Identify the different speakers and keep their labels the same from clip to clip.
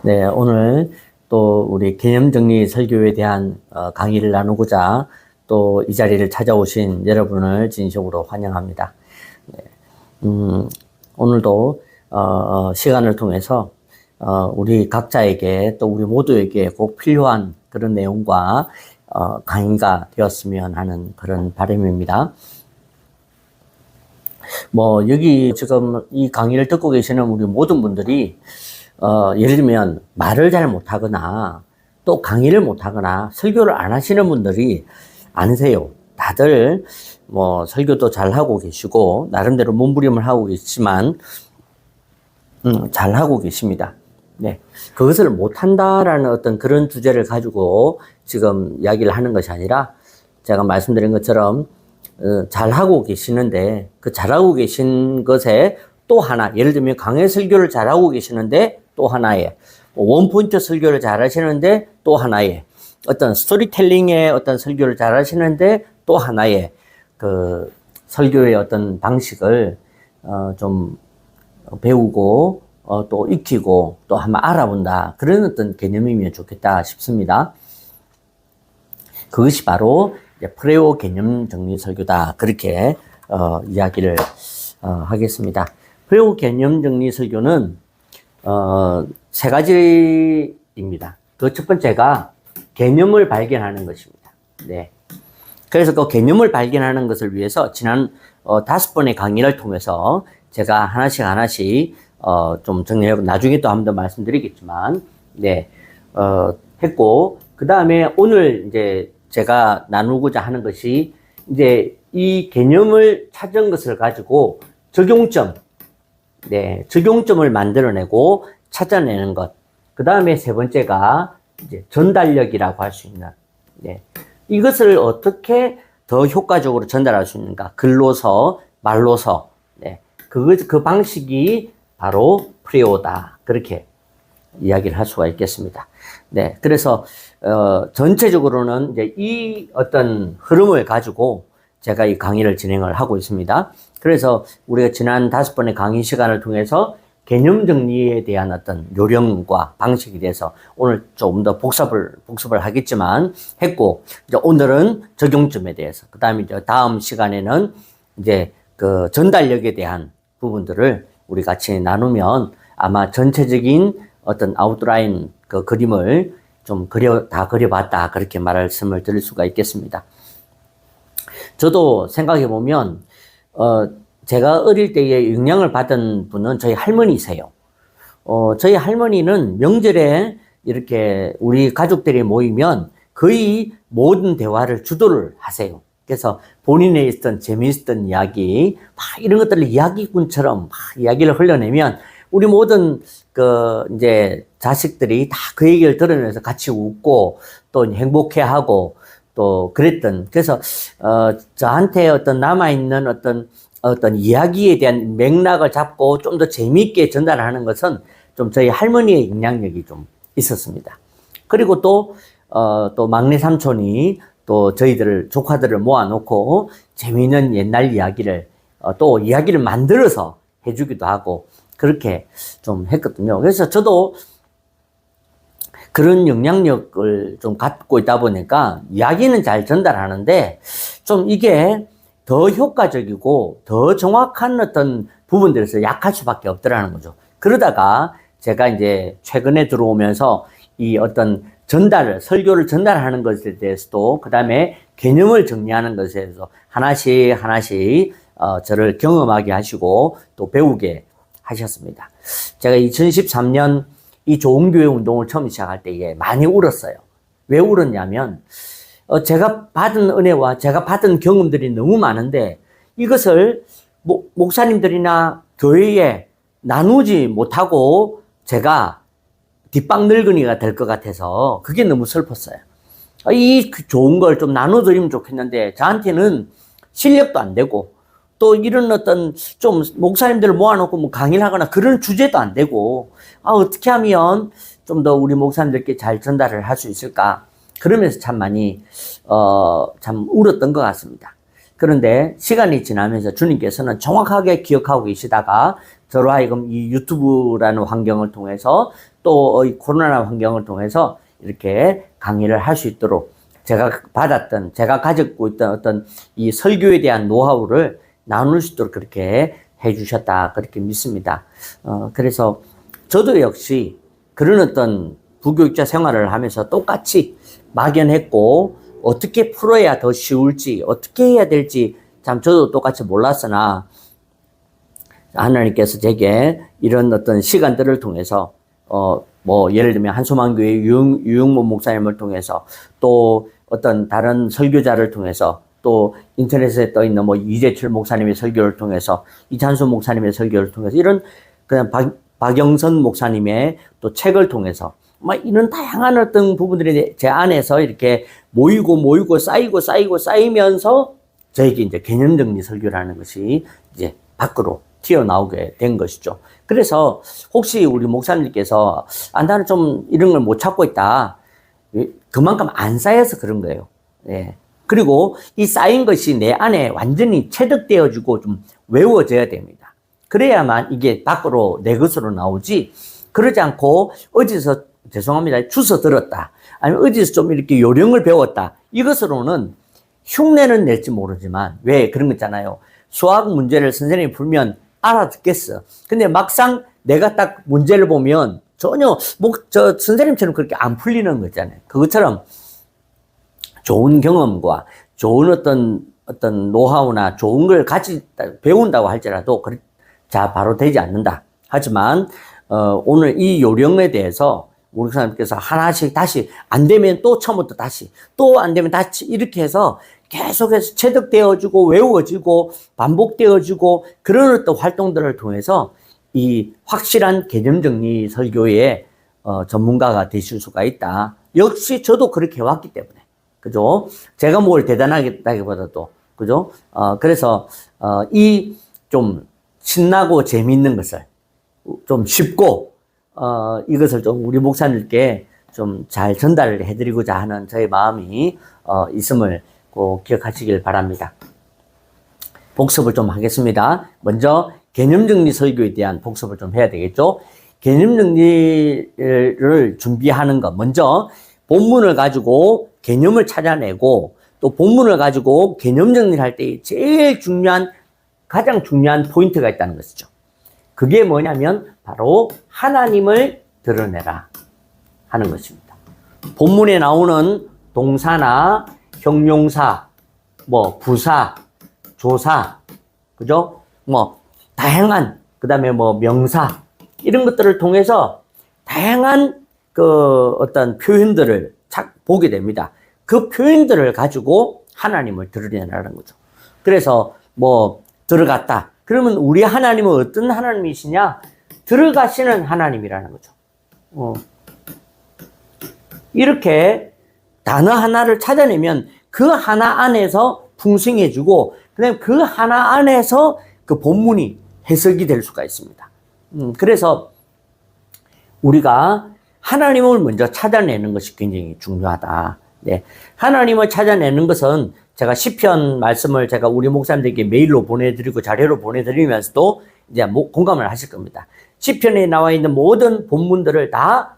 Speaker 1: 네, 오늘 또 우리 개념정리 설교에 대한 강의를 나누고자 또 이 자리를 찾아오신 여러분을 진심으로 환영합니다. 네, 오늘도 시간을 통해서 우리 각자에게 또 우리 모두에게 꼭 필요한 그런 내용과 강의가 되었으면 하는 그런 바람입니다. 여기 지금 이 강의를 듣고 계시는 우리 모든 분들이 예를 들면 말을 잘 못하거나 또 강의를 못하거나 설교를 안 하시는 분들이 아니세요. 다들 설교도 잘 하고 계시고 나름대로 몸부림을 하고 계시지만 잘 하고 계십니다. 네, 그것을 못한다라는 어떤 그런 주제를 가지고 지금 이야기를 하는 것이 아니라 제가 말씀드린 것처럼 잘하고 계시는데 그 잘하고 계신 것에 또 하나, 예를 들면 강의 설교를 잘하고 계시는데 또 하나의 원포인트 설교를 잘하시는데 또 하나의 어떤 스토리텔링의 어떤 설교를 잘하시는데 또 하나의 그 설교의 어떤 방식을 좀 배우고 또 익히고 또 한번 알아본다, 그런 어떤 개념이면 좋겠다 싶습니다. 그것이 바로 프레오 개념 정리 설교다, 그렇게 이야기를 하겠습니다. 프레오 개념 정리 설교는 세 가지입니다. 그 첫 번째가 개념을 발견하는 것입니다. 네. 그래서 그 개념을 발견하는 것을 위해서 지난 5번의 강의를 통해서 제가 하나씩 좀 정리하고 나중에 또 한 번 더 말씀드리겠지만, 네, 했고, 그 다음에 오늘 이제 제가 나누고자 하는 것이 이제 이 개념을 찾은 것을 가지고 적용점, 네, 적용점을 만들어내고 찾아내는 것. 그 다음에 세 번째가 이제 전달력이라고 할 수 있는, 네, 이것을 어떻게 더 효과적으로 전달할 수 있는가? 글로서, 말로서, 네, 그 방식이 바로 프레오다, 그렇게 이야기를 할 수가 있겠습니다. 네, 그래서 전체적으로는 이제 이 어떤 흐름을 가지고 제가 이 강의를 진행을 하고 있습니다. 그래서 우리가 지난 5번의 강의 시간을 통해서 개념 정리에 대한 어떤 요령과 방식에 대해서 오늘 조금 더 복습을 하겠지만 했고, 이제 오늘은 적용점에 대해서, 그 다음에 이제 다음 시간에는 이제 그 전달력에 대한 부분들을 우리 같이 나누면 아마 전체적인 어떤 아웃라인 그 그림을 좀 다 그려봤다, 그렇게 말씀을 드릴 수가 있겠습니다. 저도 생각해 보면 제가 어릴 때에 영향을 받은 분은 저희 할머니세요. 저희 할머니는 명절에 이렇게 우리 가족들이 모이면 거의 모든 대화를 주도를 하세요. 그래서 본인의 있었던 재미있었던 이야기, 막 이런 것들을 이야기꾼처럼 막 이야기를 흘려내면 우리 모든 이제 자식들이 다 그 얘기를 들으면서 같이 웃고 또 행복해하고 또 그랬던, 그래서 저한테 어떤 남아있는 어떤 이야기에 대한 맥락을 잡고 좀 더 재미있게 전달하는 것은 좀 저희 할머니의 영향력이 좀 있었습니다. 그리고 또 막내 삼촌이 또 조카들을 모아놓고 재미있는 옛날 이야기를 또 이야기를 만들어서 해주기도 하고 그렇게 좀 했거든요. 그래서 저도 그런 영향력을 좀 갖고 있다 보니까 이야기는 잘 전달하는데 좀 이게 더 효과적이고 더 정확한 어떤 부분들에서 약할 수밖에 없더라는 거죠. 그러다가 제가 이제 최근에 들어오면서 이 어떤 설교를 전달하는 것에 대해서도, 그 다음에 개념을 정리하는 것에 대해서 하나씩 저를 경험하게 하시고 또 배우게 하셨습니다. 제가 2013년 이 좋은 교회 운동을 처음 시작할 때에 많이 울었어요. 왜 울었냐면 제가 받은 은혜와 제가 받은 경험들이 너무 많은데 이것을 목사님들이나 교회에 나누지 못하고 제가 뒷방 늙은이가 될 것 같아서 그게 너무 슬펐어요. 이 좋은 걸 좀 나눠드리면 좋겠는데 저한테는 실력도 안 되고 또 이런 어떤 좀 목사님들을 모아놓고 강의를 하거나 그런 주제도 안 되고, 어떻게 하면 좀 더 우리 목사님들께 잘 전달을 할 수 있을까, 그러면서 참 많이 참 울었던 것 같습니다. 그런데 시간이 지나면서 주님께서는 정확하게 기억하고 계시다가 저로 하여금 이 유튜브라는 환경을 통해서 또 이 코로나 환경을 통해서 이렇게 강의를 할 수 있도록 제가 가지고 있던 어떤 이 설교에 대한 노하우를 나눌 수 있도록 그렇게 해주셨다. 그렇게 믿습니다. 그래서 저도 역시 그런 어떤 부교육자 생활을 하면서 똑같이 막연했고, 어떻게 풀어야 더 쉬울지, 어떻게 해야 될지 참 저도 똑같이 몰랐으나, 하나님께서 제게 이런 어떤 시간들을 통해서, 예를 들면 한소망교회 유영모 목사님을 통해서, 또 어떤 다른 설교자를 통해서, 또 인터넷에 떠 있는 이재철 목사님의 설교를 통해서, 이찬수 목사님의 설교를 통해서, 이런 그냥 박영선 목사님의 또 책을 통해서, 이런 다양한 어떤 부분들이 제 안에서 이렇게 모이고 쌓이면서 저에게 이제 개념정리 설교라는 것이 이제 밖으로 튀어나오게 된 것이죠. 그래서 혹시 우리 목사님께서 나는 좀 이런 걸 못 찾고 있다. 그만큼 안 쌓여서 그런 거예요. 예. 그리고 이 쌓인 것이 내 안에 완전히 체득되어지고 좀 외워져야 됩니다. 그래야만 이게 밖으로 내 것으로 나오지, 그러지 않고 어디서 주워 들었다, 아니면 어디서 좀 이렇게 요령을 배웠다, 이것으로는 흉내는 낼지 모르지만, 왜 그런 거 있잖아요. 수학 문제를 선생님이 풀면 알아듣겠어. 근데 막상 내가 딱 문제를 보면 전혀 선생님처럼 그렇게 안 풀리는 거 있잖아요. 그것처럼 좋은 경험과 좋은 어떤 노하우나 좋은 걸 배운다고 할지라도 바로 되지 않는다. 하지만 오늘 이 요령에 대해서 우리 사람께서 하나씩 다시 안 되면 또 처음부터 다시, 또 안 되면 다시, 이렇게 해서 계속해서 체득되어지고 외워지고 반복되어지고 그런 어떤 활동들을 통해서 이 확실한 개념정리 설교의 전문가가 되실 수가 있다. 역시 저도 그렇게 왔기 때문에, 그죠? 제가 뭘 대단하다기보다도, 그죠? 그래서 이 좀 신나고 재미있는 것을 좀 쉽고 이것을 좀 우리 목사님께 좀 잘 전달을 해드리고자 하는 저의 마음이 있음을 꼭 기억하시길 바랍니다. 복습을 좀 하겠습니다. 먼저 개념정리 설교에 대한 복습을 좀 해야 되겠죠. 개념정리를 준비하는 것, 먼저 본문을 가지고 개념을 찾아내고, 또 본문을 가지고 개념정리를 할 때 가장 중요한 포인트가 있다는 것이죠. 그게 뭐냐면 바로 하나님을 드러내라 하는 것입니다. 본문에 나오는 동사나 형용사, 부사, 조사, 그죠? 다양한, 그 다음에 명사, 이런 것들을 통해서 다양한 어떤 표현들을 보게 됩니다. 그 표현들을 가지고 하나님을 드러내라는 거죠. 그래서 들어갔다. 그러면 우리 하나님은 어떤 하나님이시냐? 들어가시는 하나님이라는 거죠. 이렇게 단어 하나를 찾아내면 그 하나 안에서 풍성해지고, 그다음에 그 하나 안에서 그 본문이 해석이 될 수가 있습니다. 그래서 우리가 하나님을 먼저 찾아내는 것이 굉장히 중요하다. 네. 하나님을 찾아내는 것은 제가 시편 말씀을 제가 우리 목사님들에게 메일로 보내드리고 자료로 보내드리면서도 이제 공감을 하실 겁니다. 시편에 나와 있는 모든 본문들을 다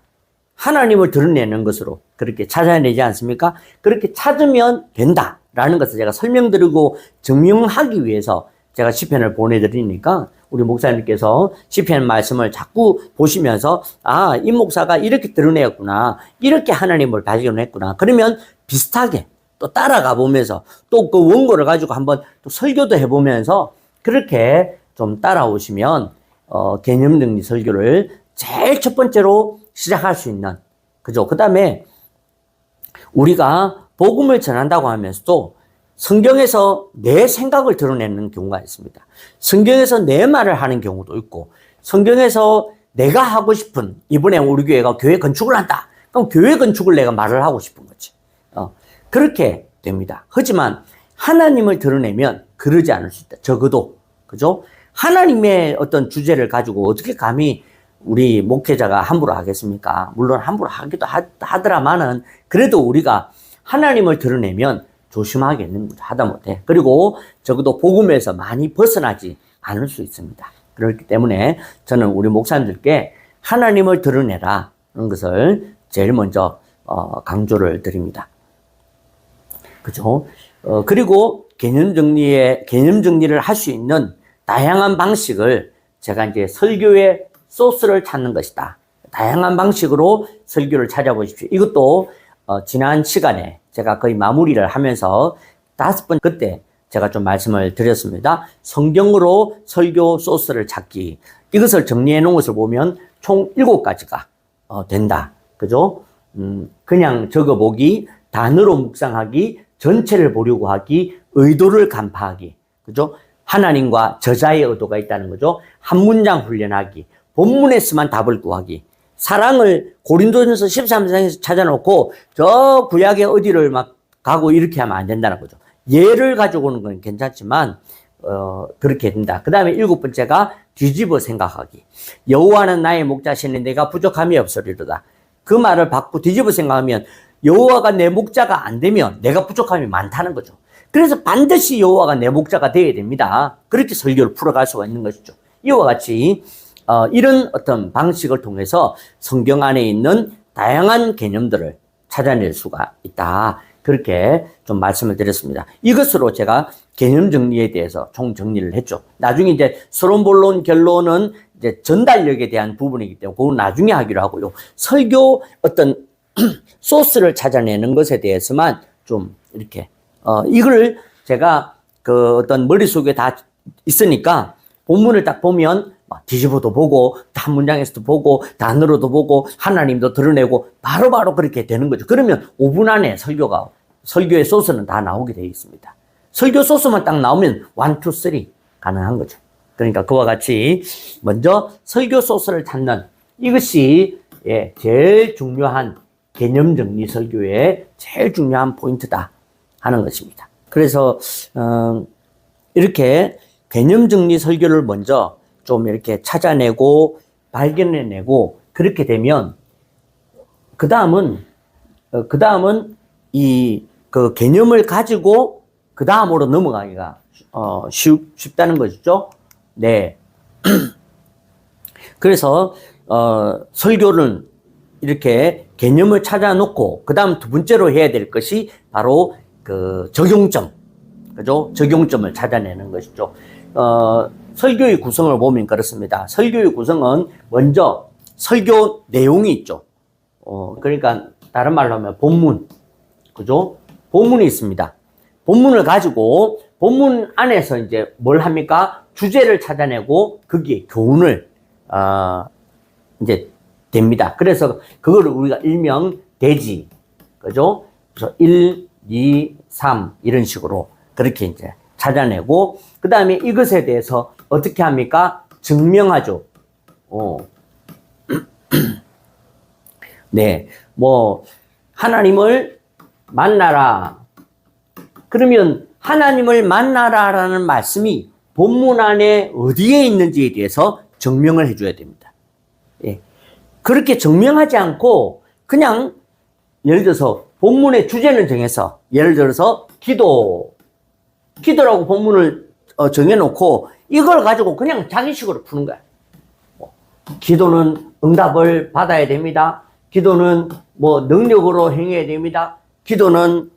Speaker 1: 하나님을 드러내는 것으로 그렇게 찾아내지 않습니까? 그렇게 찾으면 된다라는 것을 제가 설명드리고 증명하기 위해서 제가 시편을 보내드리니까 우리 목사님께서 시편 말씀을 자꾸 보시면서 이 목사가 이렇게 드러내었구나, 이렇게 하나님을 발견했구나, 그러면 비슷하게 또 따라가 보면서 또 그 원고를 가지고 한번 또 설교도 해보면서 그렇게 좀 따라오시면 개념정리 설교를 제일 첫 번째로 시작할 수 있는, 그죠? 그 다음에 우리가 복음을 전한다고 하면서도 성경에서 내 생각을 드러내는 경우가 있습니다. 성경에서 내 말을 하는 경우도 있고, 성경에서 내가 하고 싶은, 이번에 우리 교회가 교회 건축을 한다. 그럼 교회 건축을 내가 말을 하고 싶은 거지. 그렇게 됩니다. 하지만 하나님을 드러내면 그러지 않을 수 있다. 적어도, 그죠? 하나님의 어떤 주제를 가지고 어떻게 감히 우리 목회자가 함부로 하겠습니까? 물론 함부로 하기도 하더라마는 그래도 우리가 하나님을 드러내면 조심하겠는 거죠. 하다못해. 그리고 적어도 복음에서 많이 벗어나지 않을 수 있습니다. 그렇기 때문에 저는 우리 목사님들께 하나님을 드러내라 하는 것을 제일 먼저 강조를 드립니다. 그죠? 그리고 개념 정리를 할 수 있는 다양한 방식을 제가 이제 설교의 소스를 찾는 것이다. 다양한 방식으로 설교를 찾아보십시오. 이것도 지난 시간에 제가 거의 마무리를 하면서 5번 그때 제가 좀 말씀을 드렸습니다. 성경으로 설교 소스를 찾기. 이것을 정리해 놓은 것을 보면 총 7가지가 된다. 그죠? 그냥 적어보기, 단어로 묵상하기, 전체를 보려고 하기, 의도를 간파하기. 그죠? 하나님과 저자의 의도가 있다는 거죠. 한 문장 훈련하기, 본문에서만 답을 구하기, 사랑을 고린도전서 13장에서 찾아놓고 저 구약의 어디를 막 가고 이렇게 하면 안 된다는 거죠. 예를 가지고 오는 건 괜찮지만 그렇게 된다. 그 다음에 7번째가 뒤집어 생각하기. 여호와는 나의 목자시니 내가 부족함이 없으리로다. 그 말을 뒤집어 생각하면 여호와가 내 목자가 안 되면 내가 부족함이 많다는 거죠. 그래서 반드시 여호와가 내 목자가 되어야 됩니다. 그렇게 설교를 풀어갈 수가 있는 것이죠. 이와 같이 이런 어떤 방식을 통해서 성경 안에 있는 다양한 개념들을 찾아낼 수가 있다. 그렇게 좀 말씀을 드렸습니다. 이것으로 제가 개념 정리에 대해서 총 정리를 했죠. 나중에 이제 서론, 본론, 결론은 이제 전달력에 대한 부분이기 때문에 그건 나중에 하기로 하고요. 설교 어떤 소스를 찾아내는 것에 대해서만 좀 이렇게 이걸 제가 그 어떤 머릿속에 다 있으니까 본문을 딱 보면 뒤집어도 보고 한 문장에서도 보고 단어로도 보고 하나님도 드러내고 바로바로 그렇게 되는 거죠. 그러면 5분 안에 설교의 소스는 다 나오게 되어 있습니다. 설교 소스만 딱 나오면 1, 2, 3 가능한 거죠. 그러니까 그와 같이 먼저 설교 소스를 찾는 이것이 제일 중요한 개념 정리 설교의 제일 중요한 포인트다 하는 것입니다. 그래서 이렇게 개념 정리 설교를 먼저 좀 이렇게 찾아내고 발견해내고 그렇게 되면 그 다음은 이 그 개념을 가지고 그 다음으로 넘어가기가 쉽다는 것이죠. 네. 그래서 설교는 이렇게 개념을 찾아놓고 그 다음 2번째로 해야 될 것이 바로 그 적용점, 그죠? 적용점을 찾아내는 것이죠. 설교의 구성을 보면 그렇습니다. 설교의 구성은 먼저 설교 내용이 있죠. 그러니까 다른 말로 하면 본문, 그죠? 본문이 있습니다. 본문을 가지고 본문 안에서 이제 뭘 합니까? 주제를 찾아내고 거기에 교훈을 이제 됩니다. 그래서 그거를 우리가 일명 대지, 그죠? 그래서 1, 2, 3 이런 식으로 그렇게 이제 찾아내고 그 다음에 이것에 대해서 어떻게 합니까? 증명하죠. 네, 뭐 하나님을 만나라. 그러면 하나님을 만나라라는 말씀이 본문 안에 어디에 있는지에 대해서 증명을 해줘야 됩니다. 예. 그렇게 증명하지 않고 그냥 예를 들어서 본문의 주제는 정해서 예를 들어서 기도라고 본문을 정해놓고 이걸 가지고 그냥 자기식으로 푸는 거야. 기도는 응답을 받아야 됩니다. 기도는 뭐 능력으로 행해야 됩니다. 기도는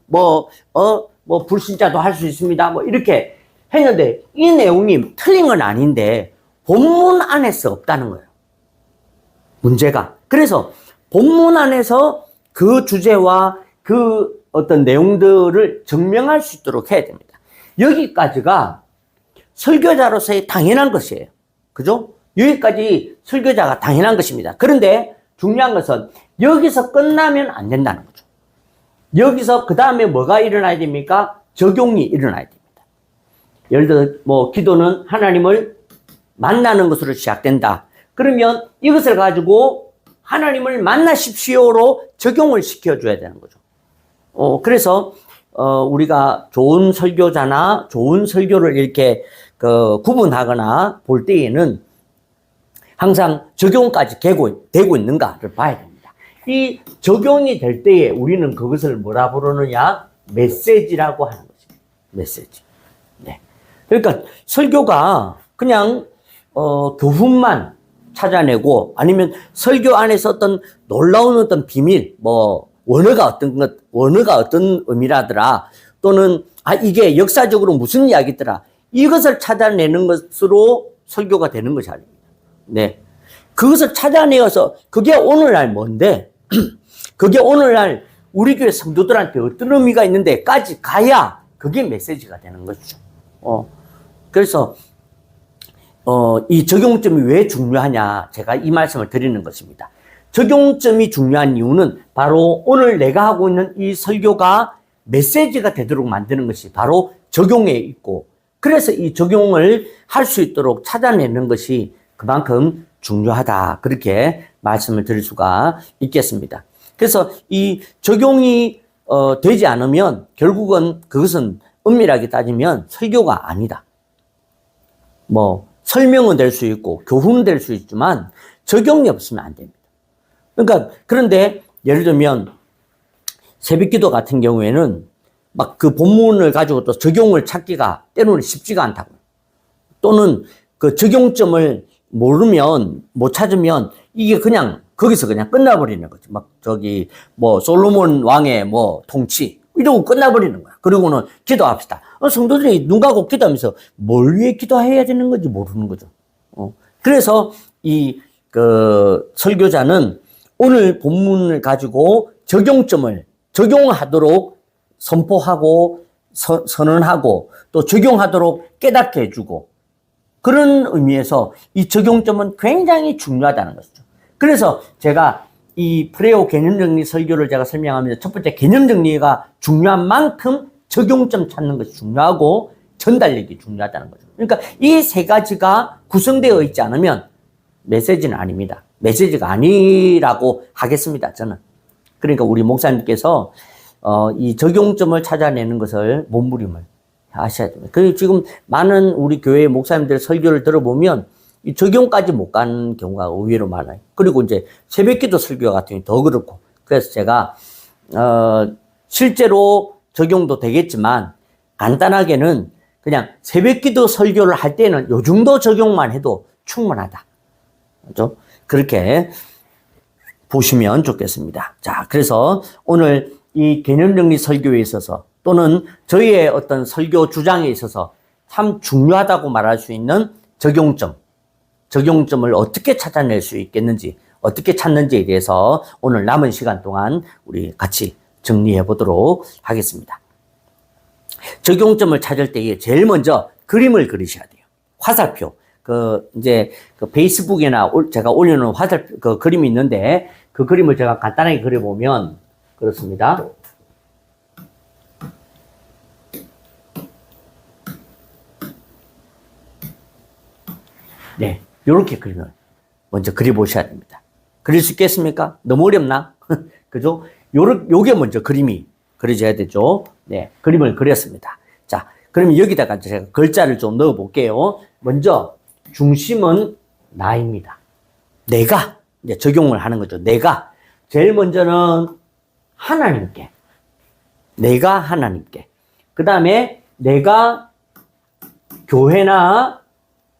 Speaker 1: 불신자도 할 수 있습니다. 뭐 이렇게 했는데 이 내용이 틀린 건 아닌데 본문 안에서 없다는 거예요. 문제가. 그래서 본문 안에서 그 주제와 그 어떤 내용들을 증명할 수 있도록 해야 됩니다. 여기까지가 설교자로서의 당연한 것이에요. 그죠? 여기까지 설교자가 당연한 것입니다. 그런데 중요한 것은 여기서 끝나면 안 된다는 거죠. 여기서 그 다음에 뭐가 일어나야 됩니까? 적용이 일어나야 됩니다. 예를 들어 뭐 기도는 하나님을 만나는 것으로 시작된다. 그러면 이것을 가지고 하나님을 만나십시오로 적용을 시켜줘야 되는 거죠. 그래서 우리가 좋은 설교자나 좋은 설교를 이렇게 구분하거나 볼 때에는 항상 적용까지 되고 있는가를 봐야 됩니다. 이 적용이 될 때에 우리는 그것을 뭐라 부르느냐? 메시지라고 하는 것입니다. 메시지. 네. 그러니까 설교가 그냥 교훈만 찾아내고 아니면 설교 안에서 어떤 놀라운 어떤 비밀, 뭐, 원어가 어떤 의미라더라. 또는, 이게 역사적으로 무슨 이야기더라. 이것을 찾아내는 것으로 설교가 되는 것이 아닙니다. 네. 그것을 찾아내어서 그게 오늘날 뭔데? 그게 오늘날 우리 교회 성도들한테 어떤 의미가 있는데까지 가야 그게 메시지가 되는 거죠. 그래서, 이 적용점이 왜 중요하냐. 제가 이 말씀을 드리는 것입니다. 적용점이 중요한 이유는 바로 오늘 내가 하고 있는 이 설교가 메시지가 되도록 만드는 것이 바로 적용에 있고, 그래서 이 적용을 할 수 있도록 찾아내는 것이 그만큼 중요하다. 그렇게 말씀을 드릴 수가 있겠습니다. 그래서 이 적용이 되지 않으면 결국은 그것은 엄밀하게 따지면 설교가 아니다. 뭐 설명은 될 수 있고 교훈은 될 수 있지만 적용이 없으면 안 됩니다. 그러니까 그런데 예를 들면 새벽기도 같은 경우에는 막 그 본문을 가지고 또 적용을 찾기가 때로는 쉽지가 않다고요. 또는 그 적용점을 모르면 못 찾으면 이게 그냥 거기서 그냥 끝나버리는 거죠. 막 저기 뭐 솔로몬 왕의 뭐 통치 이러고 끝나버리는 거야. 그리고는 기도합시다. 성도들이 눈 감고 기도하면서 뭘 위해 기도해야 되는 건지 모르는 거죠. 그래서 이 그 설교자는 오늘 본문을 가지고 적용점을 적용하도록 선포하고 선언하고 또 적용하도록 깨닫게 해주고 그런 의미에서 이 적용점은 굉장히 중요하다는 것이죠. 그래서 제가 이 프레오 개념 정리 설교를 제가 설명하면서 첫 번째 개념 정리가 중요한 만큼 적용점 찾는 것이 중요하고 전달력이 중요하다는 거죠. 그러니까 이 세 가지가 구성되어 있지 않으면 메시지는 아닙니다. 메시지가 아니라고 하겠습니다, 저는. 그러니까 우리 목사님께서 이 적용점을 찾아내는 것을 몸부림을 하셔야 됩니다. 그리고 지금 많은 우리 교회 목사님들 설교를 들어보면 이 적용까지 못 가는 경우가 의외로 많아요. 그리고 이제 새벽기도 설교 같은 경우 더 그렇고. 그래서 제가 실제로 적용도 되겠지만 간단하게는 그냥 새벽기도 설교를 할 때는 요 정도 적용만 해도 충분하다. 그렇죠? 그렇게 보시면 좋겠습니다. 자, 그래서 오늘 이 개념정리 설교에 있어서 또는 저희의 어떤 설교 주장에 있어서 참 중요하다고 말할 수 있는 적용점을 어떻게 찾아낼 수 있겠는지, 어떻게 찾는지에 대해서 오늘 남은 시간 동안 우리 같이 정리해 보도록 하겠습니다. 적용점을 찾을 때에 제일 먼저 그림을 그리셔야 돼요. 화살표. 이제 페이스북에나 제가 올려놓은 화살표, 그림이 있는데 그 그림을 제가 간단하게 그려보면 그렇습니다. 네. 요렇게 그림을 먼저 그려보셔야 됩니다. 그릴 수 있겠습니까? 너무 어렵나? 그죠? 요게 먼저 그림이 그려져야 되죠. 네. 그림을 그렸습니다. 자, 그러면 여기다가 제가 글자를 좀 넣어 볼게요. 먼저, 중심은 나입니다. 내가, 이제 적용을 하는 거죠. 내가. 제일 먼저는 하나님께. 내가 하나님께. 그 다음에 내가 교회나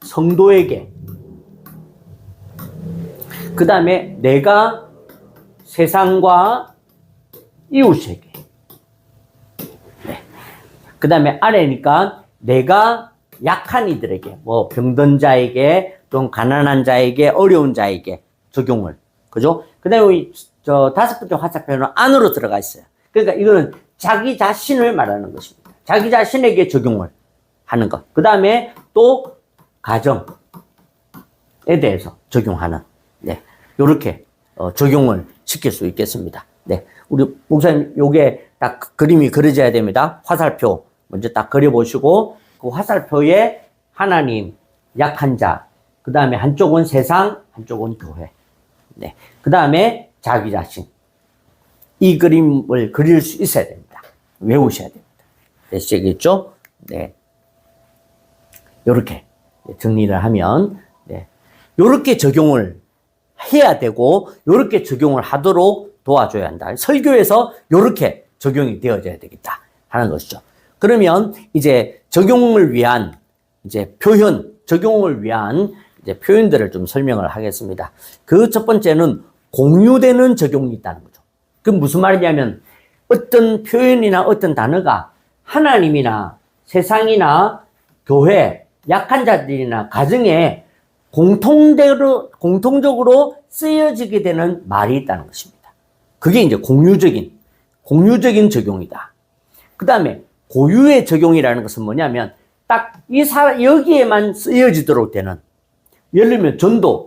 Speaker 1: 성도에게. 그 다음에 내가 세상과 이웃에게. 네. 그 다음에 아래니까 내가 약한 이들에게, 뭐 병든 자에게, 또 가난한 자에게, 어려운 자에게 적용을. 그죠? 그 다음에 다섯 번째 화살표는 안으로 들어가 있어요. 그러니까 이거는 자기 자신을 말하는 것입니다. 자기 자신에게 적용을 하는 것. 그 다음에 또 가정에 대해서 적용하는. 네. 요렇게 적용을 시킬 수 있겠습니다. 네. 우리 목사님 요게 딱 그림이 그려져야 됩니다. 화살표 먼저 딱 그려보시고 그 화살표에 하나님, 약한 자, 그 다음에 한쪽은 세상, 한쪽은 교회. 네. 그 다음에 자기 자신. 이 그림을 그릴 수 있어야 됩니다. 외우셔야 됩니다. 되시겠죠? 네. 요렇게 정리를 하면, 네. 요렇게 적용을 해야 되고, 요렇게 적용을 하도록 도와줘야 한다. 설교에서 요렇게 적용이 되어져야 되겠다. 하는 것이죠. 그러면 이제 적용을 위한 이제 표현, 적용을 위한 이제 표현들을 좀 설명을 하겠습니다. 그 첫 번째는 공유되는 적용이 있다는 거죠. 그 무슨 말이냐면 어떤 표현이나 어떤 단어가 하나님이나 세상이나 교회, 약한 자들이나 가정에 공통적으로 쓰여지게 되는 말이 있다는 것입니다. 그게 이제 공유적인 적용이다. 그 다음에 고유의 적용이라는 것은 뭐냐면 딱 여기에만 쓰여지도록 되는, 예를 들면 전도,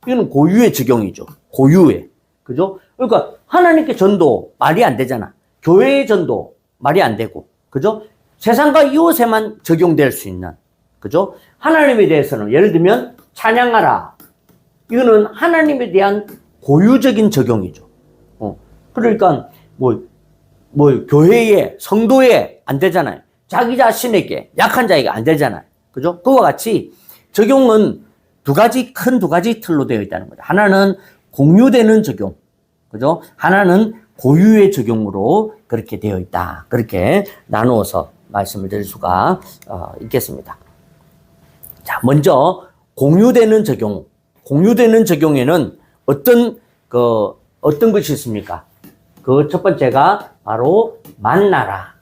Speaker 1: 이거는 고유의 적용이죠. 고유의. 그죠? 그러니까 하나님께 전도 말이 안 되잖아. 교회의 전도 말이 안 되고. 그죠? 세상과 이웃에만 적용될 수 있는. 그죠? 하나님에 대해서는 예를 들면 찬양하라. 이거는 하나님에 대한 고유적인 적용이죠. 그러니까 교회에, 성도에 안 되잖아요. 자기 자신에게, 약한 자에게 안 되잖아요. 그죠? 그와 같이 적용은 두 가지 틀로 되어 있다는 거죠. 하나는 공유되는 적용. 그죠? 하나는 고유의 적용으로 그렇게 되어 있다. 그렇게 나누어서 말씀을 드릴 수가 있겠습니다. 자, 먼저 공유되는 적용. 공유되는 적용에는 어떤 것이 있습니까? 그 첫 번째가 바로 만나라.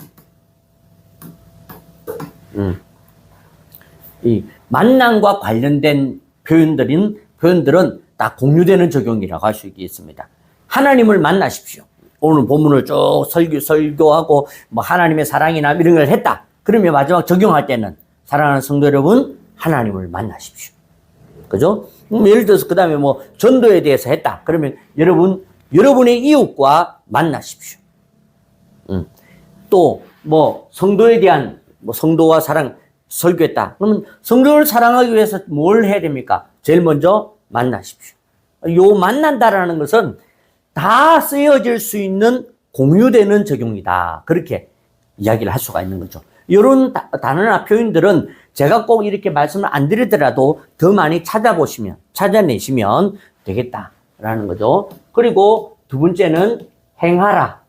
Speaker 1: 이 만남과 관련된 표현들은 다 공유되는 적용이라고 할 수 있겠습니다. 하나님을 만나십시오. 오늘 본문을 쭉 설교하고 하나님의 사랑이나 이런 걸 했다. 그러면 마지막 적용할 때는 사랑하는 성도 여러분, 하나님을 만나십시오. 그죠? 예를 들어서 그 다음에 전도에 대해서 했다. 그러면 여러분의 이웃과 만나십시오. 또 성도에 대한 성도와 사랑 설교했다. 그러면 성도를 사랑하기 위해서 뭘 해야 됩니까? 제일 먼저 만나십시오. 요 만난다라는 것은 다 쓰여질 수 있는 공유되는 적용이다. 그렇게 이야기를 할 수가 있는 거죠. 이런 단어나 표현들은 제가 꼭 이렇게 말씀을 안 드리더라도 더 많이 찾아내시면 되겠다라는 거죠. 그리고 두 번째는 행하라.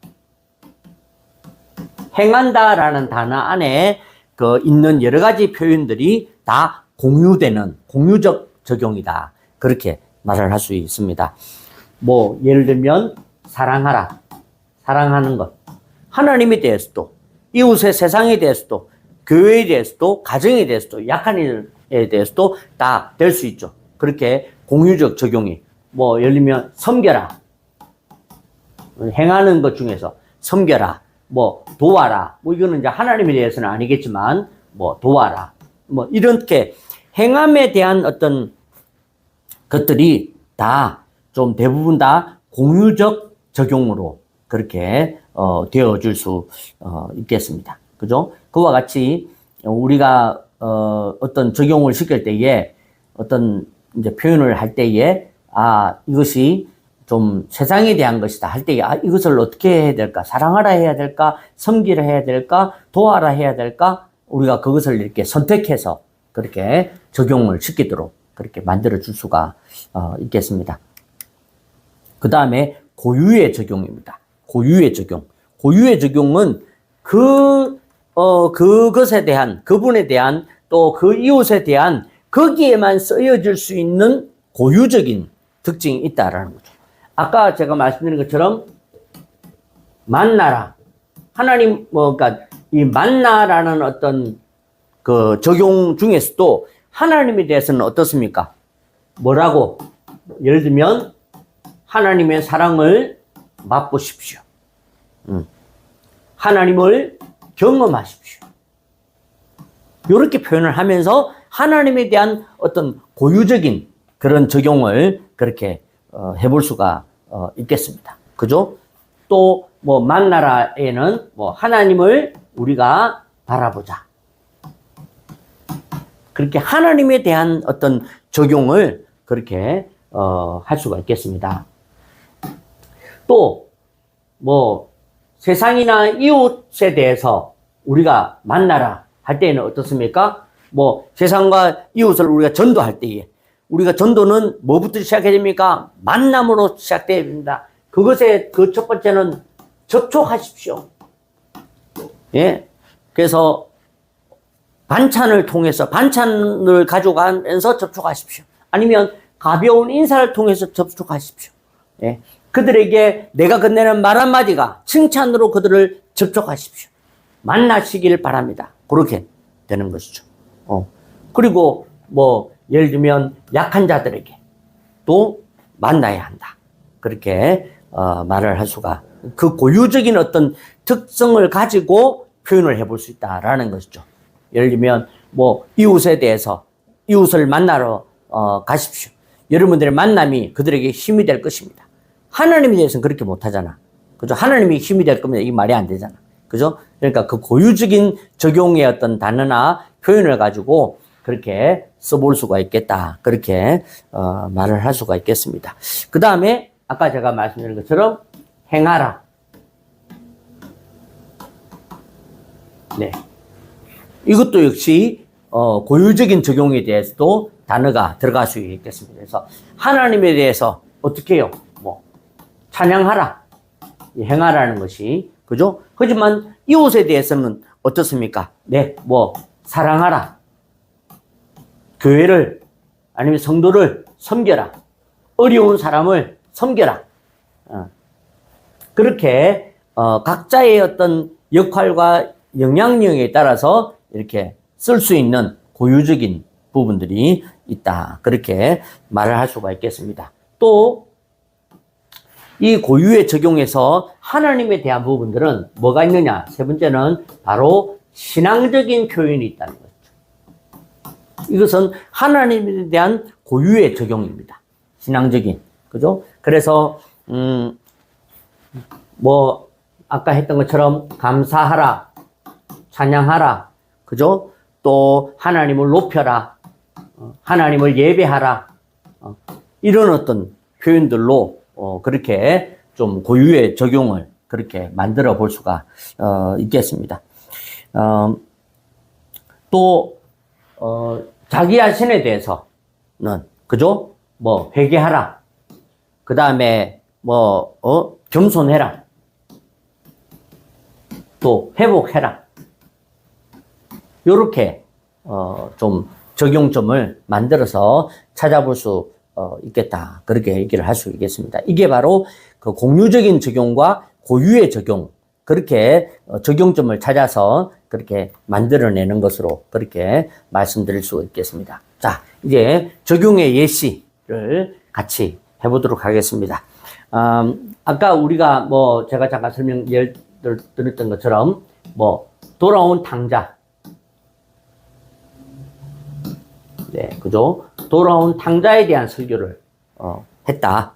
Speaker 1: 행한다라는 단어 안에 있는 여러 가지 표현들이 다 공유적 적용이다. 그렇게 말을 할 수 있습니다. 예를 들면, 사랑하라. 사랑하는 것. 하나님에 대해서도, 이웃의 세상에 대해서도, 교회에 대해서도, 가정에 대해서도, 약한 일에 대해서도 다 될 수 있죠. 그렇게 공유적 적용이. 예를 들면, 섬겨라. 행하는 것 중에서 섬겨라. 도와라. 이거는 이제 하나님에 대해서는 아니겠지만, 도와라. 이렇게 행함에 대한 어떤 것들이 다 좀 대부분 다 공유적 적용으로 그렇게 되어줄 수 있겠습니다. 그죠? 그와 같이 우리가 어떤 적용을 시킬 때에 어떤 이제 표현을 할 때에 이것이 좀 세상에 대한 것이다 할 때에 이것을 어떻게 해야 될까? 사랑하라 해야 될까? 섬기라 해야 될까? 도와라 해야 될까? 우리가 그것을 이렇게 선택해서 그렇게 적용을 시키도록 그렇게 만들어 줄 수가 있겠습니다. 그 다음에 고유의 적용입니다. 고유의 적용. 고유의 적용은 그것에 대한, 그분에 대한, 또 그 이웃에 대한 거기에만 쓰여질 수 있는 고유적인 특징이 있다라는 거죠. 아까 제가 말씀드린 것처럼 만나라. 하나님, 그러니까 이 만나라는 어떤 그 적용 중에서도 하나님에 대해서는 어떻습니까? 뭐라고? 예를 들면 하나님의 사랑을 맛보십시오. 하나님을 경험하십시오. 이렇게 표현을 하면서 하나님에 대한 어떤 고유적인 그런 적용을 그렇게 해볼 수가 있겠습니다. 그죠? 또 만나라에는 하나님을 우리가 바라보자. 그렇게 하나님에 대한 어떤 적용을 그렇게 할 수가 있겠습니다. 또 세상이나 이웃에 대해서 우리가 만나라 할 때에는 어떻습니까? 세상과 이웃을 우리가 전도할 때에 우리가 전도는 뭐부터 시작해야 됩니까? 만남으로 시작돼야 됩니다. 그것의 그 첫 번째는 접촉하십시오. 예. 그래서 반찬을 통해서 반찬을 가져가면서 접촉하십시오. 아니면 가벼운 인사를 통해서 접촉하십시오. 예. 그들에게 내가 건네는 말 한마디가 칭찬으로 그들을 접촉하십시오. 만나시길 바랍니다. 그렇게 되는 것이죠. 그리고 뭐 예를 들면 약한 자들에게 또 만나야 한다. 그렇게 말을 할 수가, 그 고유적인 어떤 특성을 가지고 표현을 해볼 수 있다라는 것이죠. 예를 들면 뭐 이웃에 대해서 이웃을 만나러 가십시오. 여러분들의 만남이 그들에게 힘이 될 것입니다. 하나님에 대해서는 그렇게 못하잖아. 그죠? 하나님이 힘이 될 거면 이 말이 안 되잖아. 그죠? 그러니까 그 고유적인 적용의 어떤 단어나 표현을 가지고 그렇게 써볼 수가 있겠다. 그렇게 말을 할 수가 있겠습니다. 그 다음에 아까 제가 말씀드린 것처럼 행하라. 네. 이것도 역시 고유적인 적용에 대해서도 단어가 들어갈 수 있겠습니다. 그래서 하나님에 대해서 어떻게 해요? 뭐 찬양하라. 행하라는 것이, 그죠? 하지만 이웃에 대해서는 어떻습니까? 네, 뭐 사랑하라. 교회를 아니면 성도를 섬겨라. 어려운 사람을 섬겨라. 그렇게 각자의 어떤 역할과 영향력에 따라서 이렇게 쓸 수 있는 고유적인 부분들이 있다. 그렇게 말을 할 수가 있겠습니다. 또 이 고유의 적용에서 하나님에 대한 부분들은 뭐가 있느냐? 세 번째는 바로 신앙적인 표현이 있다는 거죠. 이것은 하나님에 대한 고유의 적용입니다. 신앙적인. 그죠? 그래서 뭐 아까 했던 것처럼 감사하라, 찬양하라, 그죠? 또 하나님을 높여라, 하나님을 예배하라, 이런 어떤 표현들로 그렇게 좀 고유의 적용을 그렇게 만들어 볼 수가 있겠습니다. 또 자기 자신에 대해서는, 그죠? 뭐 회개하라, 그 다음에 뭐 겸손해라, 또 회복해라. 요렇게 좀 적용점을 만들어서 찾아볼 수 있겠다. 그렇게 얘기를 할 수 있겠습니다. 이게 바로 그 공유적인 적용과 고유의 적용, 그렇게 적용점을 찾아서 그렇게 만들어내는 것으로 그렇게 말씀드릴 수 있겠습니다. 자, 이제 적용의 예시를 같이 해보도록 하겠습니다. 아까 우리가 뭐 제가 잠깐 예를 드렸던 것처럼 뭐 돌아온 탕자, 네, 그죠? 돌아온 탕자에 대한 설교를 했다.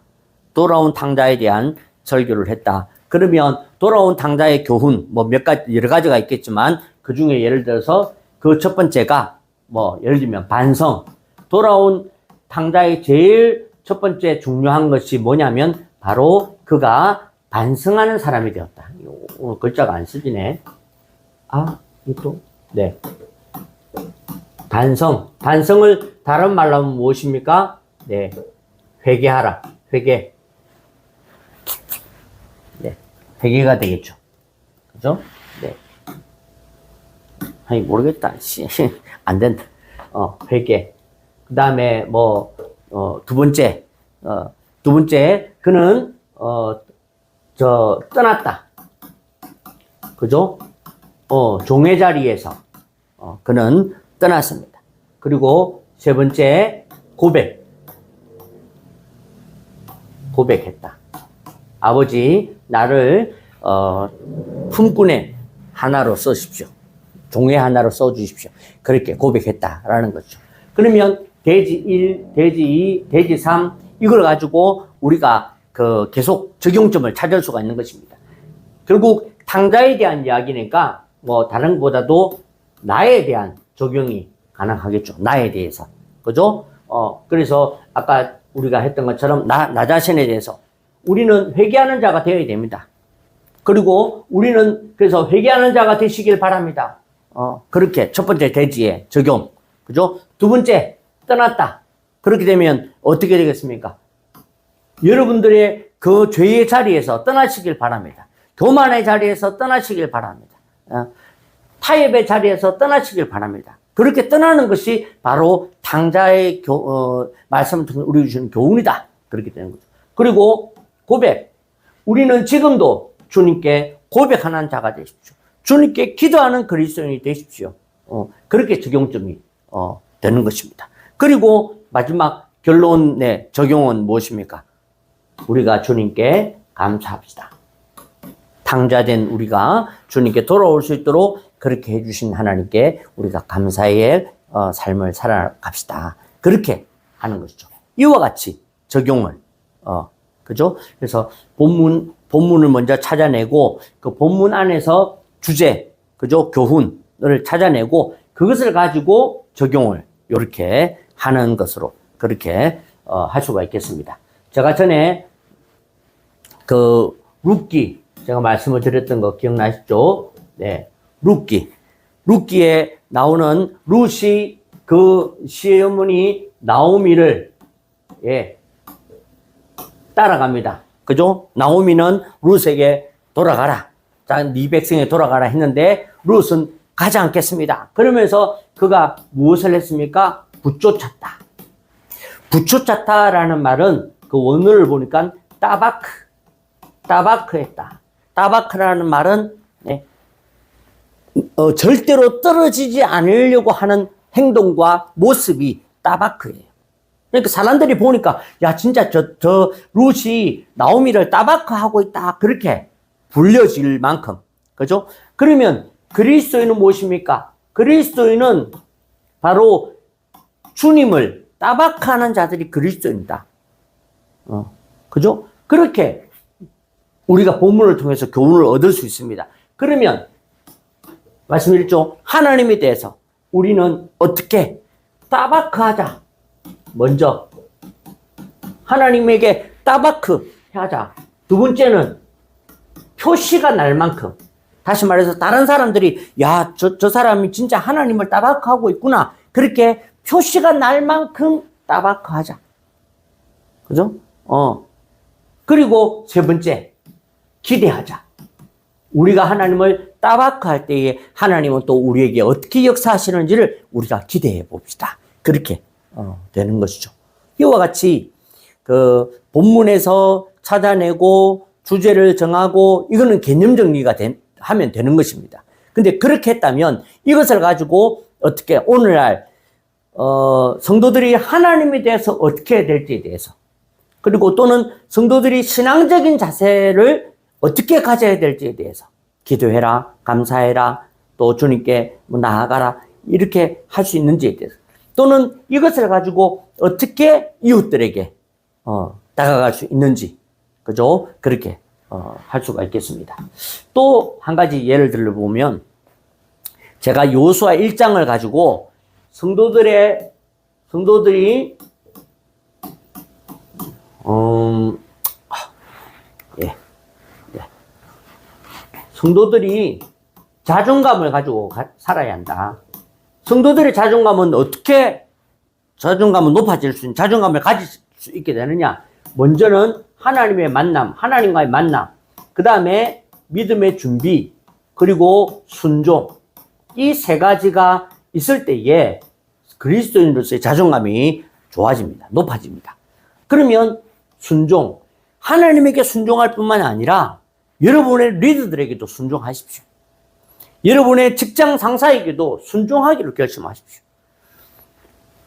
Speaker 1: 돌아온 탕자에 대한 설교를 했다. 그러면 돌아온 탕자의 교훈, 뭐 몇 가지, 여러 가지가 있겠지만 그 중에 예를 들어서 그 첫 번째가 뭐 예를 들면 반성. 돌아온 탕자의 제일 첫 번째 중요한 것이 뭐냐면 바로 그가 반성하는 사람이 되었다. 오늘 글자가 안 쓰지네. 이것도? 네. 반성. 반성을 다른 말로 하면 무엇입니까? 네. 회개하라. 회개. 네. 회개가 되겠죠. 그죠? 네. 아니, 모르겠다. 안 된다. 회개. 그 다음에 뭐, 두 번째, 그는, 떠났다. 그죠? 종의 자리에서, 그는 떠났습니다. 그리고 세 번째, 고백했다. 아버지, 나를, 품꾼의 하나로 써십시오. 종의 하나로 써주십시오. 그렇게 고백했다라는 거죠. 그러면 대지 1, 대지 2, 대지 3, 이걸 가지고 우리가 계속 적용점을 찾을 수가 있는 것입니다. 결국 탕자에 대한 이야기니까 뭐 다른 것보다도 나에 대한 적용이 가능하겠죠. 나에 대해서. 그죠? 그래서 아까 우리가 했던 것처럼 나 자신에 대해서 우리는 회개하는 자가 되어야 됩니다. 그리고 우리는 그래서 회개하는 자가 되시길 바랍니다. 그렇게 첫 번째 대지의 적용. 그죠? 두 번째, 떠났다. 그렇게 되면 어떻게 되겠습니까? 여러분들의 그 죄의 자리에서 떠나시길 바랍니다. 교만의 자리에서 떠나시길 바랍니다. 타협의 자리에서 떠나시길 바랍니다. 그렇게 떠나는 것이 바로 탕자의 말씀을 통해 우리 주시는 교훈이다. 그렇게 되는 거죠. 그리고 고백. 우리는 지금도 주님께 고백하는 자가 되십시오. 주님께 기도하는 그리스도인이 되십시오. 그렇게 적용점이 되는 것입니다. 그리고 마지막 결론의 적용은 무엇입니까? 우리가 주님께 감사합시다. 탕자된 우리가 주님께 돌아올 수 있도록 그렇게 해주신 하나님께 우리가 감사의 삶을 살아갑시다. 그렇게 하는 것이죠. 이와 같이 적용을, 그죠? 그래서 본문을 먼저 찾아내고 그 본문 안에서 주제, 그죠? 교훈을 찾아내고 그것을 가지고 적용을 이렇게 하는 것으로 그렇게 할 수가 있겠습니다. 제가 전에 그 룻기 제가 말씀을 드렸던 거 기억나시죠? 네, 룻기에 나오는 룻이 그 시어머니 나오미를 따라갑니다. 그죠? 나오미는 룻에게 돌아가라. 자, 네 백성에 돌아가라 했는데 룻은 가지 않겠습니다. 그러면서 그가 무엇을 했습니까? 붙쫓았다. 붙쫓았다라는 말은 그 원어를 보니까 따바크했다. 따바크라는 말은 절대로 떨어지지 않으려고 하는 행동과 모습이 따바크예요. 그러니까 사람들이 보니까 야 진짜 저 룻이 나오미를 따바크하고 있다 그렇게 불려질 만큼 그죠? 그러면 그리스도인은 무엇입니까? 그리스도인은 바로 주님을 따바크하는 자들이 그리스도인이다. 그죠? 그렇게 우리가 본문을 통해서 교훈을 얻을 수 있습니다. 그러면 말씀드렸죠? 하나님에 대해서 우리는 어떻게 따바크하자. 먼저 하나님에게 따바크하자. 두 번째는 표시가 날 만큼 다시 말해서 다른 사람들이 야, 저 사람이 진짜 하나님을 따바크하고 있구나. 그렇게 표시가 날 만큼 따바크하자. 그죠? 그리고 세 번째, 기대하자. 우리가 하나님을 따바크할 때에 하나님은 또 우리에게 어떻게 역사하시는지를 우리가 기대해 봅시다. 그렇게 되는 것이죠. 이와 같이 그 본문에서 찾아내고 주제를 정하고 이거는 개념 정리가 하면 되는 것입니다. 근데 그렇게 했다면 이것을 가지고 어떻게 오늘날 성도들이 하나님에 대해서 어떻게 해야 될지에 대해서 그리고 또는 성도들이 신앙적인 자세를 어떻게 가져야 될지에 대해서 기도해라, 감사해라, 또 주님께 나아가라 이렇게 할 수 있는지에 대해서 또는 이것을 가지고 어떻게 이웃들에게 다가갈 수 있는지 그죠? 그렇게 할 수가 있겠습니다. 또 한 가지 예를 들어보면 제가 여호수아 1장을 가지고 성도들이 성도들이 자존감을 가지고 살아야 한다. 성도들의 자존감은 어떻게 자존감은 높아질 수 있는 자존감을 가질 수 있게 되느냐? 먼저는 하나님의 만남, 하나님과의 만남, 그 다음에 믿음의 준비, 그리고 순종. 이 세 가지가 있을 때에 그리스도인으로서의 자존감이 좋아집니다. 높아집니다. 그러면 순종, 하나님에게 순종할 뿐만 아니라 여러분의 리더들에게도 순종하십시오. 여러분의 직장 상사에게도 순종하기로 결심하십시오.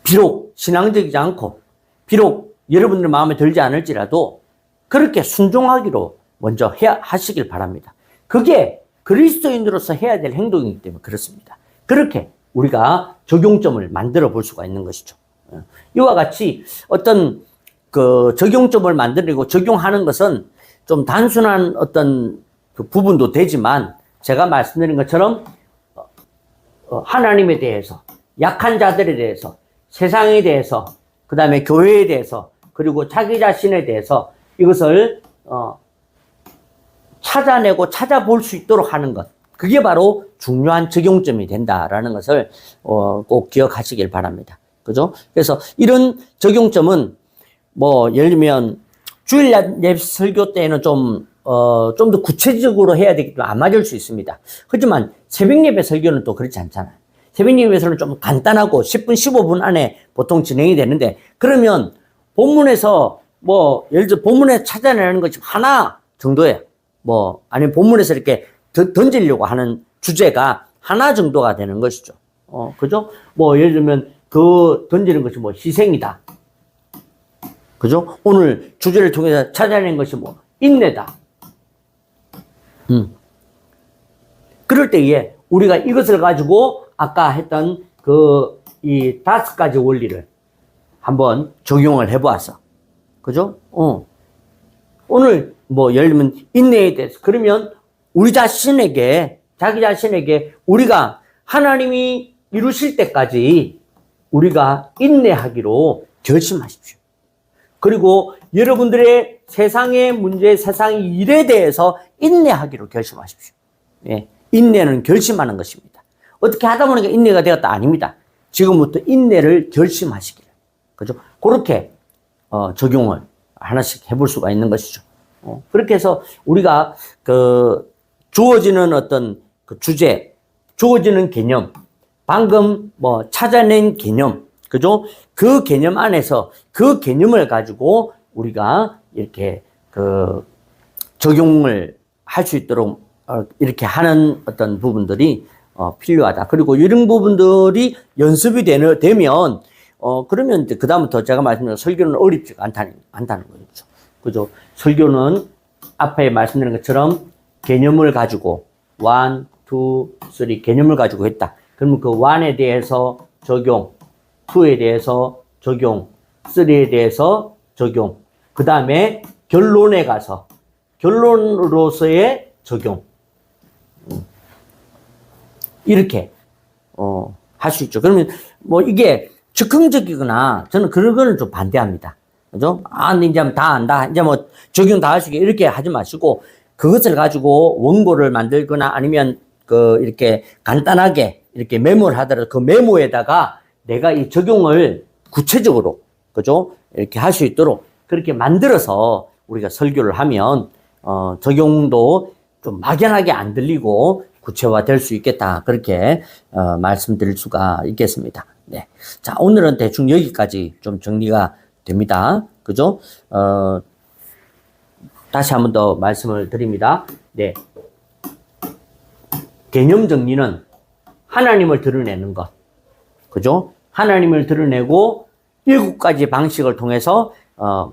Speaker 1: 비록 신앙적이지 않고 비록 여러분들 마음에 들지 않을지라도 그렇게 순종하기로 먼저 하시길 바랍니다. 그게 그리스도인으로서 해야 될 행동이기 때문에 그렇습니다. 그렇게 우리가 적용점을 만들어 볼 수가 있는 것이죠. 이와 같이 어떤 그 적용점을 만들고 적용하는 것은 좀 단순한 어떤 그 부분도 되지만 제가 말씀드린 것처럼 하나님에 대해서 약한 자들에 대해서 세상에 대해서 그 다음에 교회에 대해서 그리고 자기 자신에 대해서 이것을 찾아내고 찾아볼 수 있도록 하는 것 그게 바로 중요한 적용점이 된다라는 것을 꼭 기억하시길 바랍니다. 그죠? 그래서 이런 적용점은 뭐 예를 들면 주일 예배 설교 때는 좀 더 구체적으로 해야 되기 때문에 안 맞을 수 있습니다. 하지만 새벽 예배 설교는 또 그렇지 않잖아요. 새벽 예배에서는 좀 간단하고 10분, 15분 안에 보통 진행이 되는데, 그러면 본문에서 뭐, 예를 들어 본문에 찾아내는 것이 하나 정도예요. 뭐, 아니면 본문에서 이렇게 던지려고 하는 주제가 하나 정도가 되는 것이죠. 그죠? 뭐, 예를 들면 그 던지는 것이 뭐 희생이다. 그죠? 오늘 주제를 통해서 찾아낸 것이 뭐 인내다. 그럴 때에 우리가 이것을 가지고 아까 했던 이 5가지 원리를 한번 적용을 해보았어. 그죠? 오늘 뭐 예를 들면 인내에 대해서 그러면 우리 자신에게 자기 자신에게 우리가 하나님이 이루실 때까지 우리가 인내하기로 결심하십시오. 그리고 여러분들의 세상의 문제, 세상의 일에 대해서 인내하기로 결심하십시오. 예, 인내는 결심하는 것입니다. 어떻게 하다 보니까 인내가 되었다 아닙니다. 지금부터 인내를 결심하시기를. 그죠? 그렇게 적용을 하나씩 해볼 수가 있는 것이죠. 그렇게 해서 우리가 주어지는 어떤 그 주제, 주어지는 개념, 방금 뭐 찾아낸 개념, 그죠? 그 개념 안에서 그 개념을 가지고 우리가 이렇게 적용을 할 수 있도록 이렇게 하는 어떤 부분들이 필요하다. 그리고 이런 부분들이 연습이 되면 그러면 이제 그다음부터 제가 말씀드린 설교는 어렵지가 않다는 거죠. 그죠? 설교는 앞에 말씀드린 것처럼 개념을 가지고 1, 2, 3 개념을 가지고 했다. 그러면 그 1에 대해서 적용, 2에 대해서 적용, 3에 대해서 적용, 그 다음에 결론에 가서 결론으로서의 적용. 이렇게 할 수 있죠. 그러면 뭐 이게 즉흥적이거나 저는 그런 거는 좀 반대합니다. 그죠? 이제 다 안다. 이제 뭐 적용 다 할 수 있게 이렇게 하지 마시고 그것을 가지고 원고를 만들거나 아니면 이렇게 간단하게 이렇게 메모를 하더라도 그 메모에다가 내가 이 적용을 구체적으로, 그죠? 이렇게 할 수 있도록 그렇게 만들어서 우리가 설교를 하면, 적용도 좀 막연하게 안 들리고 구체화 될 수 있겠다. 그렇게, 말씀드릴 수가 있겠습니다. 네. 자, 오늘은 대충 여기까지 좀 정리가 됩니다. 그죠? 다시 한 번 더 말씀을 드립니다. 네. 개념 정리는 하나님을 드러내는 것. 그죠? 하나님을 드러내고 7가지 방식을 통해서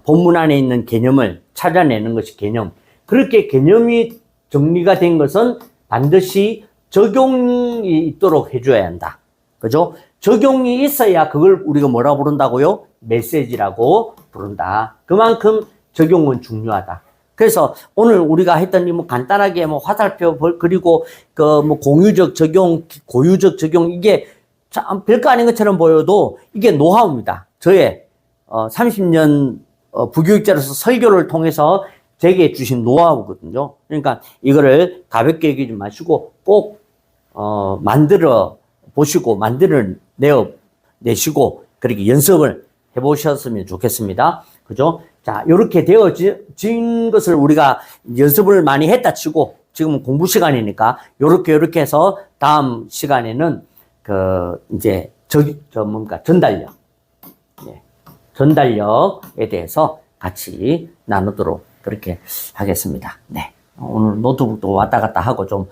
Speaker 1: 본문 안에 있는 개념을 찾아내는 것이 개념. 그렇게 개념이 정리가 된 것은 반드시 적용이 있도록 해줘야 한다. 그죠? 적용이 있어야 그걸 우리가 뭐라고 부른다고요? 메시지라고 부른다. 그만큼 적용은 중요하다. 그래서 오늘 우리가 했던 뭐 간단하게 뭐 화살표 그리고 뭐 공유적 적용, 고유적 적용 이게 참 별거 아닌 것처럼 보여도 이게 노하우입니다. 저의 30년 부교육자로서 설교를 통해서 제게 주신 노하우거든요. 그러니까 이거를 가볍게 여기지 마시고 꼭 만들어 보시고 내시고 그렇게 연습을 해보셨으면 좋겠습니다. 그죠? 자, 이렇게 되어진 것을 우리가 연습을 많이 했다 치고 지금은 공부 시간이니까 요렇게 해서 다음 시간에는 이제 전달력. 네. 전달력에 대해서 같이 나누도록 그렇게 하겠습니다. 네. 오늘 노트북도 왔다 갔다 하고 좀,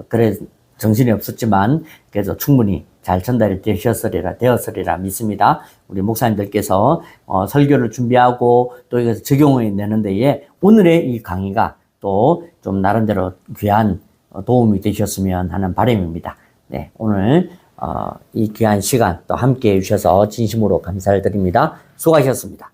Speaker 1: 그래, 정신이 없었지만, 그래도 충분히 잘 전달이 되었으리라 믿습니다. 우리 목사님들께서, 설교를 준비하고 또 이것을 적용해 내는 데에 오늘의 이 강의가 또 좀 나름대로 귀한 도움이 되셨으면 하는 바람입니다. 네. 오늘, 이 귀한 시간 또 함께 해주셔서 진심으로 감사를 드립니다. 수고하셨습니다.